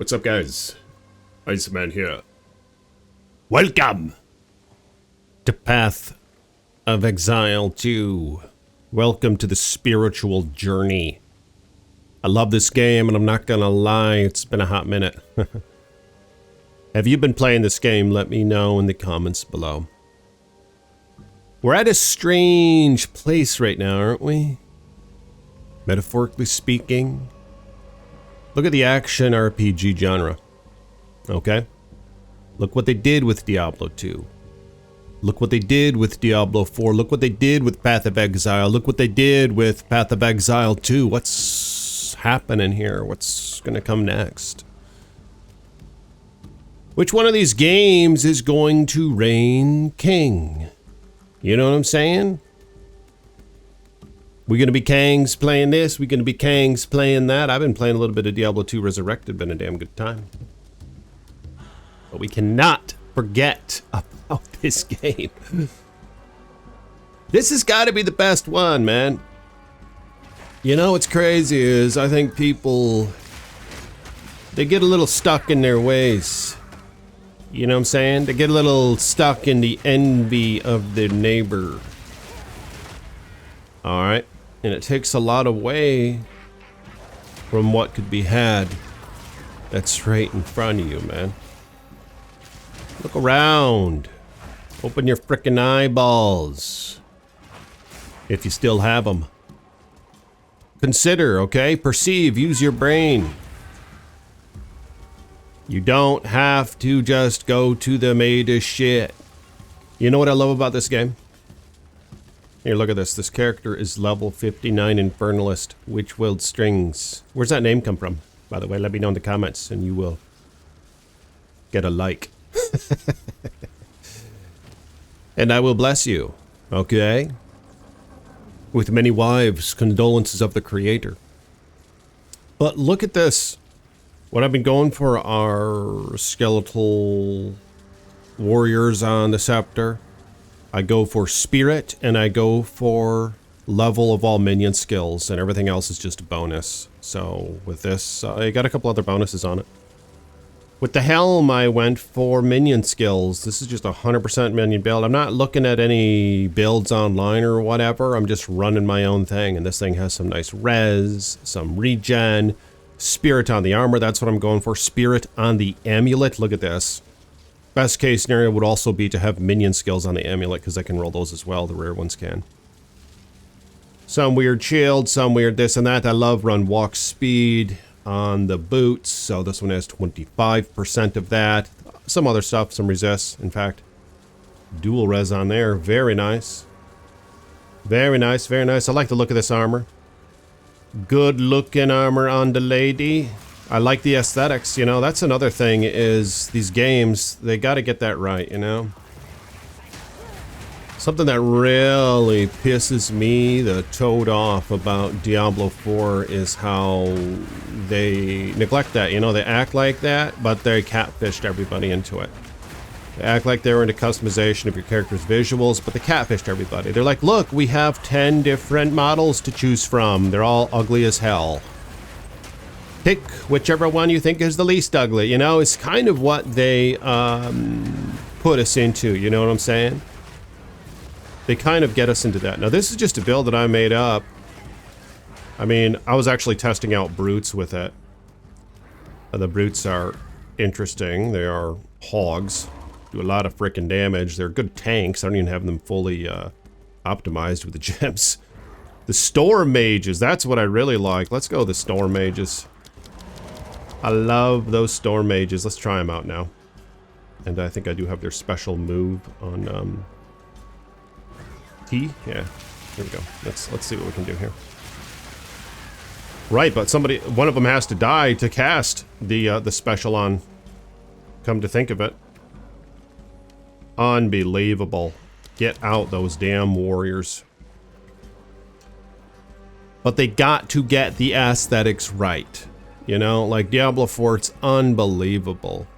What's up, guys? Iceman here. Welcome to Path of Exile 2. Welcome to the spiritual journey. I love this game, and I'm not gonna lie, it's been a hot minute. Have you been playing this game? Let me know in the comments below. We're at a strange place right now, aren't we? Metaphorically speaking. Look at the action RPG genre. Okay? Look what they did with Diablo 2. Look what they did with Diablo 4. Look what they did with Path of Exile. Look what they did with Path of Exile 2. What's happening here? What's gonna come next? Which one of these games is going to reign king? You know what I'm saying? We're gonna be Kangs playing this. We're gonna be Kangs playing that. I've been playing a little bit of Diablo 2 Resurrected. Been a damn good time. But we cannot forget about this game. This has got to be the best one, man. You know what's crazy is I think people, they get a little stuck in their ways. You know what I'm saying? They get a little stuck in the envy of their neighbor. Alright? And it takes a lot away from what could be had that's right in front of you, man. Look around. Open your frickin' eyeballs. If you still have them. Consider, okay? Perceive, use your brain. You don't have to just go to the made shit. You know what I love about this game? Here, look at this. This character is level 59 Infernalist, Witch Willed Strings. Where's that name come from? By the way, let me know in the comments and you will get a like. And I will bless you, okay? With many wives, condolences of the creator. But look at this. What I've been going for are skeletal warriors on the scepter. I go for spirit, and I go for level of all minion skills, and everything else is just a bonus. So with this, I got a couple other bonuses on it. With the helm, I went for minion skills. This is just a 100% minion build. I'm not looking at any builds online or whatever. I'm just running my own thing, and this thing has some nice res, some regen, spirit on the armor. That's what I'm going for. Spirit on the amulet. Look at this. Best case scenario would also be to have minion skills on the amulet, because I can roll those as well. The rare ones can. Some weird shield, some weird this and that. I love run walk speed on the boots, so this one has 25% of that. Some other stuff, some resist, in fact. Dual res on there, very nice. Very nice, very nice. I like the look of this armor. Good looking armor on the lady. I like the aesthetics, you know, that's another thing is these games, they gotta get that right, you know? Something that really pisses me the toad off about Diablo 4 is how they neglect that, you know? They act like that, but they catfished everybody into it. They act like they were into customization of your character's visuals, but they catfished everybody. They're like, look, we have 10 different models to choose from. They're all ugly as hell. Pick whichever one you think is the least ugly, you know? It's kind of what they put us into, you know what I'm saying? They kind of get us into that. Now this is just a build that I made up. I mean, I was actually testing out brutes with it. The brutes are interesting. They are hogs. Do a lot of frickin' damage. They're good tanks. I don't even have them fully optimized with the gems. The storm mages, that's what I really like. Let's go with the storm mages. I love those storm mages. Let's try them out now. And I think I do have their special move on T. Yeah, here we go. Let's see what we can do here. Right, but one of them has to die to cast the special on. Come to think of it, unbelievable. Get out those damn warriors. But they got to get the aesthetics right. You know, like Diablo 4, it's unbelievable.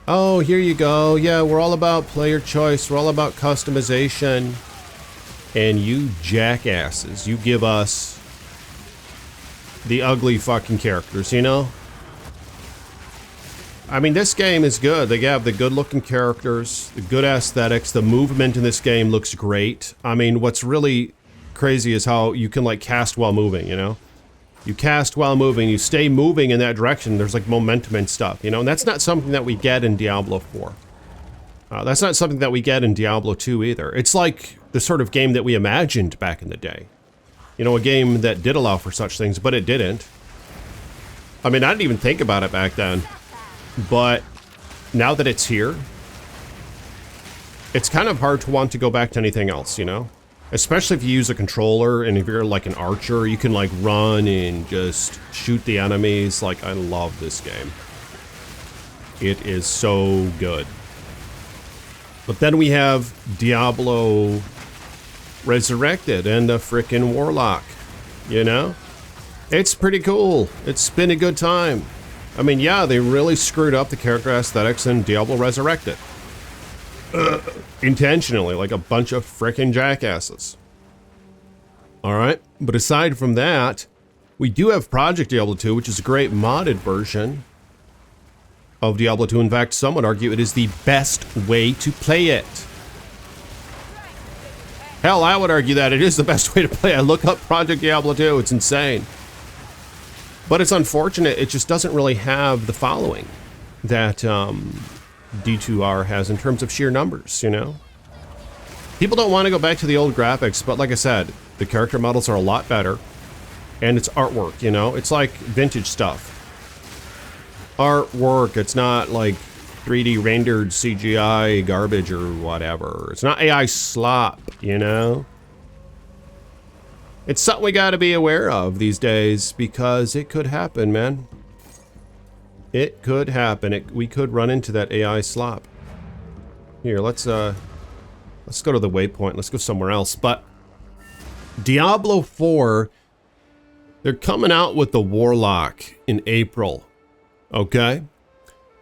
Oh, here you go. Yeah, we're all about player choice. We're all about customization. And you jackasses, you give us the ugly fucking characters, you know? I mean, this game is good. They have the good-looking characters, the good aesthetics. The movement in this game looks great. I mean, what's really crazy is how you can, like, cast while moving, you know? You cast while moving, you stay moving in that direction. There's, like, momentum and stuff, you know? And that's not something that we get in Diablo 4. That's not something that we get in Diablo 2 either. It's like the sort of game that we imagined back in the day. You know, a game that did allow for such things, but it didn't. I mean, I didn't even think about it back then. But now that it's here, it's kind of hard to want to go back to anything else, you know? Especially if you use a controller and if you're like an archer, you can like run and just shoot the enemies. Like, I love this game. It is so good. But then we have Diablo Resurrected and the frickin' Warlock, you know? It's pretty cool. It's been a good time. I mean, yeah, they really screwed up the character aesthetics in Diablo Resurrected. Intentionally, like a bunch of frickin' jackasses. Alright, but aside from that, we do have Project Diablo 2, which is a great modded version of Diablo 2. In fact, some would argue it is the best way to play it. Hell, I would argue that it is the best way to play it. Look up Project Diablo 2, it's insane. But it's unfortunate, it just doesn't really have the following that D2R has in terms of sheer numbers, you know? People don't want to go back to the old graphics, but like I said, the character models are a lot better. And it's artwork, you know? It's like vintage stuff. Artwork, it's not like 3D rendered CGI garbage or whatever. It's not AI slop, you know? It's something we gotta be aware of these days because it could happen, man. It could happen. We could run into that AI slop. Here, let's go to the waypoint. Let's go somewhere else. But Diablo 4, they're coming out with the Warlock in April. Okay?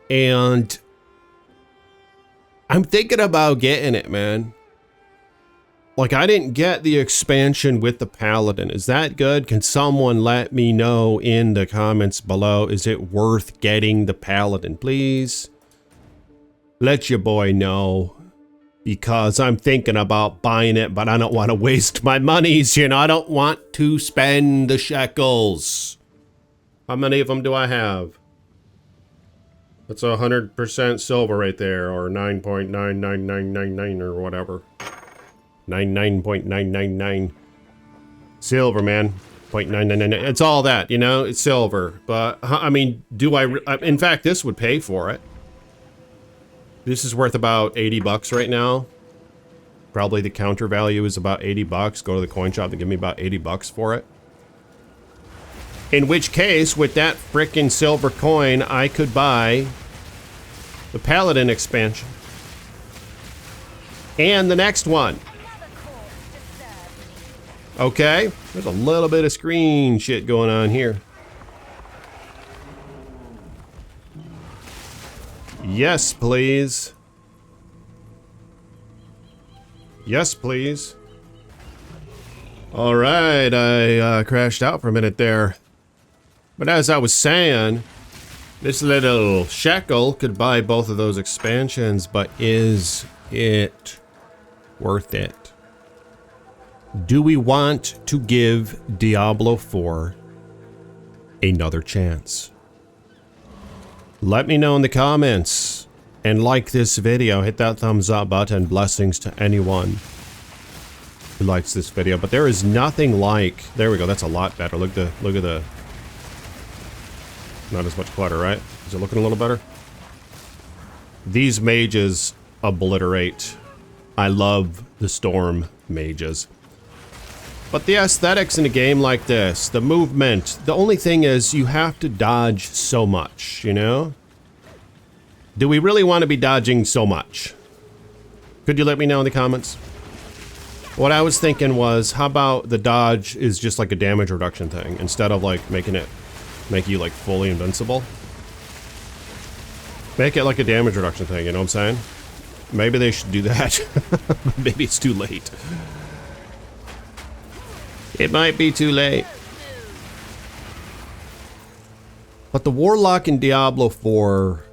And I'm thinking about getting it, man. Like, I didn't get the expansion with the Paladin. Is that good? Can someone let me know in the comments below? Is it worth getting the Paladin, please? Let your boy know. Because I'm thinking about buying it, but I don't want to waste my monies, you know? I don't want to spend the shekels. How many of them do I have? That's 100% silver right there, or 9.99999 or whatever. 99.999 silver, man. 0.999. It's all that, you know? It's silver. But, I mean, in fact, this would pay for it. This is worth about 80 bucks right now. Probably the counter value is about 80 bucks. Go to the coin shop and give me about 80 bucks for it. In which case, with that frickin' silver coin, I could buy the Paladin expansion. And the next one. Okay, there's a little bit of screen shit going on here. Yes, please. Yes, please. All right, I crashed out for a minute there. But as I was saying, this little shekel could buy both of those expansions, but is it worth it? Do we want to give Diablo 4 another chance? Let me know in the comments and like this video. Hit that thumbs up button. Blessings to anyone who likes this video. But there is nothing like, there we go, that's a lot better. Look at the not as much clutter, right? Is it looking a little better? These mages obliterate. I love the storm mages. But the aesthetics in a game like this, the movement, the only thing is you have to dodge so much, you know? Do we really want to be dodging so much? Could you let me know in the comments? What I was thinking was, how about the dodge is just like a damage reduction thing, instead of like make you like fully invincible? Make it like a damage reduction thing, you know what I'm saying? Maybe they should do that. Maybe it's too late. It might be too late. But the Warlock in Diablo 4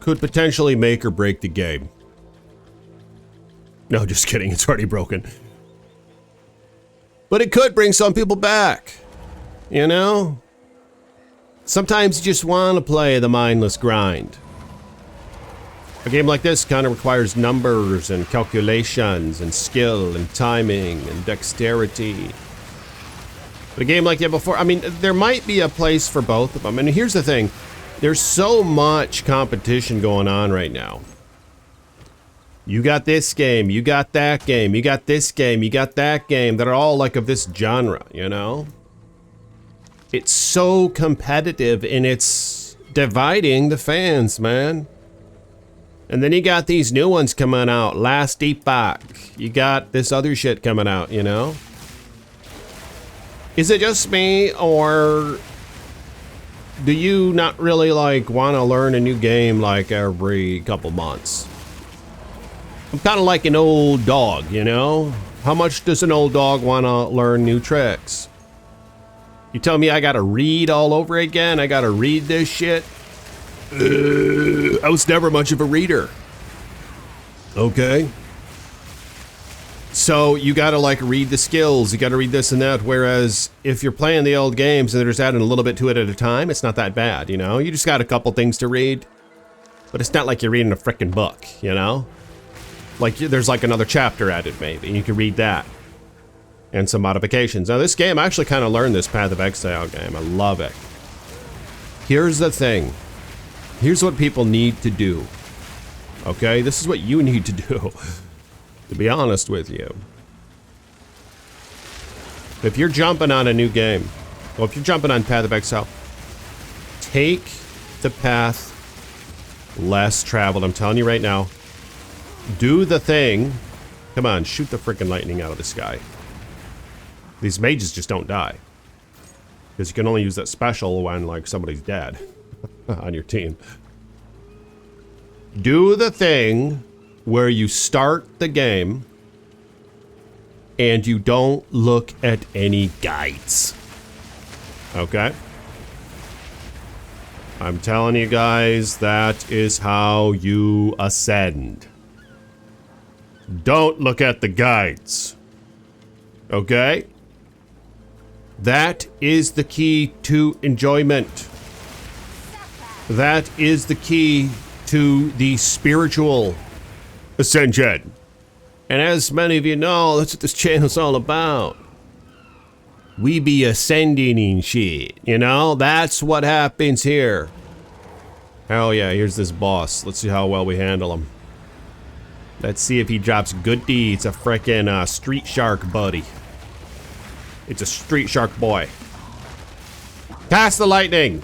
could potentially make or break the game. No, just kidding. It's already broken. But it could bring some people back. You know? Sometimes you just want to play the mindless grind. A game like this kind of requires numbers and calculations and skill and timing and dexterity. But a game like Diablo 4, I mean, there might be a place for both of them. And here's the thing. There's so much competition going on right now. You got this game, you got that game, you got this game, you got that game that are all like of this genre, you know? It's so competitive and it's dividing the fans, man. And then you got these new ones coming out, Last Epoch. You got this other shit coming out, you know? Is it just me, or do you not really like want to learn a new game like every couple months? I'm kind of like an old dog, you know? How much does an old dog want to learn new tricks? You tell me I gotta read all over again? I gotta read this shit? I was never much of a reader. Okay. So you gotta like read the skills, you gotta read this and that, whereas if you're playing the old games and they're just adding a little bit to it at a time, it's not that bad, you know? You just got a couple things to read, but it's not like you're reading a frickin' book, you know? Like there's like another chapter added maybe, and you can read that. And some modifications. Now this game, I actually kind of learned this Path of Exile game. I love it. Here's the thing. Here's what people need to do. Okay? This is what you need to do. To be honest with you. If you're jumping on a new game, well, if you're jumping on Path of Exile, take the path less traveled. I'm telling you right now. Do the thing. Come on, shoot the freaking lightning out of the sky. These mages just don't die. Because you can only use that special when, like, somebody's dead on your team. Do the thing where you start the game and you don't look at any guides. Okay? I'm telling you guys, that is how you ascend. Don't look at the guides. Okay? That is the key to enjoyment. That is the key to the spiritual ascension. And as many of you know, that's what this channel's all about. We be ascending and shit, you know? That's what happens here. Hell yeah, here's this boss. Let's see how well we handle him. Let's see if he drops good deeds. A frickin' street shark buddy. It's a street shark boy. Cast the lightning.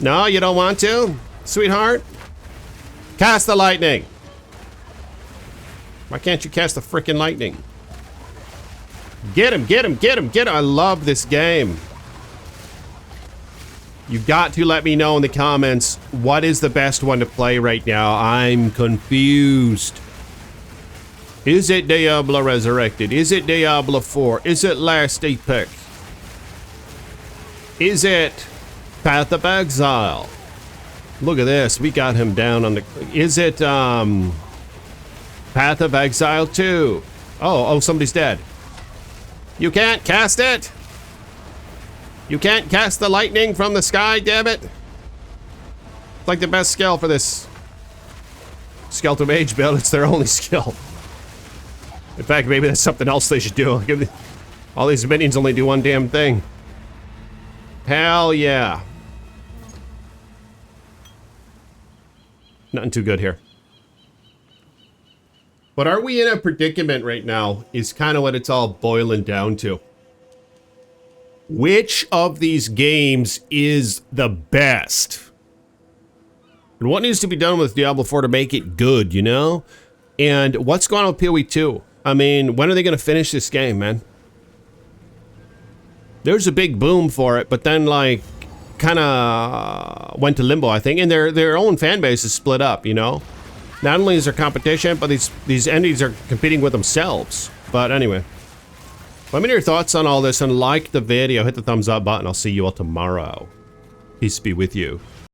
No, you don't want to, sweetheart? Cast the lightning. Why can't you cast the frickin' lightning? Get him, get him, get him, get him. I love this game. You've got to let me know in the comments what is the best one to play right now. I'm confused. Is it Diablo Resurrected? Is it Diablo 4? Is it Last Epoch? Is it Path of Exile? Look at this. We got him down on the... Is it Path of Exile 2? Oh, somebody's dead. You can't cast it? You can't cast the lightning from the sky, damn it. It's like the best skill for this Skeletal Mage build. It's their only skill. In fact, maybe that's something else they should do. All these minions only do one damn thing. Hell yeah. Nothing too good here. But are we in a predicament right now is kind of what it's all boiling down to. Which of these games is the best? And what needs to be done with Diablo 4 to make it good, you know? And what's going on with PoE 2? I mean, when are they going to finish this game, man? There's a big boom for it, but then, like, kind of went to limbo, I think. And their own fan base is split up, you know? Not only is there competition, but these entities are competing with themselves. But anyway. Let me know your thoughts on all this and like the video. Hit the thumbs up button. I'll see you all tomorrow. Peace be with you.